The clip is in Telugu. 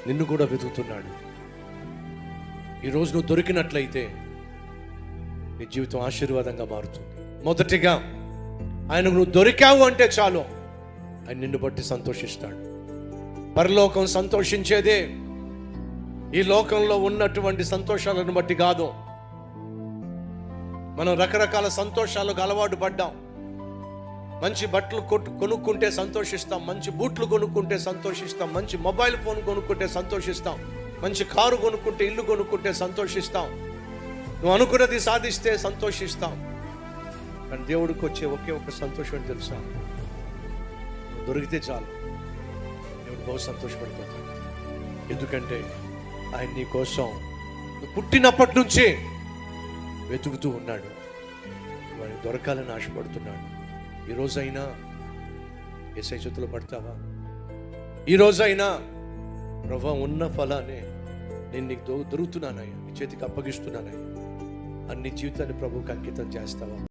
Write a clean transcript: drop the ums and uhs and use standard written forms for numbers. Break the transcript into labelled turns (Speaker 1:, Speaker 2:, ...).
Speaker 1: నిన్ను కూడా వెతుకుతున్నాడు. ఈరోజు నువ్వు దొరికినట్లయితే నీ జీవితం ఆశీర్వాదంగా మారుతుంది. మొదటిగా ఆయనకు నువ్వు దొరికావు అంటే చాలు, ఆయన నిన్ను బట్టి సంతోషిస్తాడు. పరలోకం సంతోషించేదే ఈ లోకంలో ఉన్నటువంటి సంతోషాలను బట్టి కాదు. మనం రకరకాల సంతోషాలకు అలవాటు పడ్డాం. మంచి బట్టలు కొనుక్కుంటే సంతోషిస్తాం, మంచి బూట్లు కొనుక్కుంటే సంతోషిస్తాం, మంచి మొబైల్ ఫోన్ కొనుక్కుంటే సంతోషిస్తాం, మంచి కారు కొనుక్కుంటే, ఇల్లు కొనుక్కుంటే సంతోషిస్తాం, నువ్వు అనుకున్నది సాధిస్తే సంతోషిస్తాం. కానీ దేవుడికి వచ్చే ఒకే ఒక సంతోషం అని తెలుసా? నువ్వు దొరికితే చాలు, దేవుడు బహు సంతోషపడిపోతాడు. ఎందుకంటే ఆయన నీ కోసం నువ్వు పుట్టినప్పటి నుంచే వెతుకుతూ ఉన్నాడు. వాడిని దొరకాలని ఆశపడుతున్నాడు. ఈరోజైనా యేసయ్య చేతిలో పడతావా? ఈరోజైనా ప్రభువా ఉన్న ఫలాన్ని నేను నీకు దొరుకుతున్నానయ్యా, నీ చేతికి అప్పగిస్తున్నానయ్యా, అన్ని జీవితాన్ని ప్రభువుకి అంకితం చేస్తావా?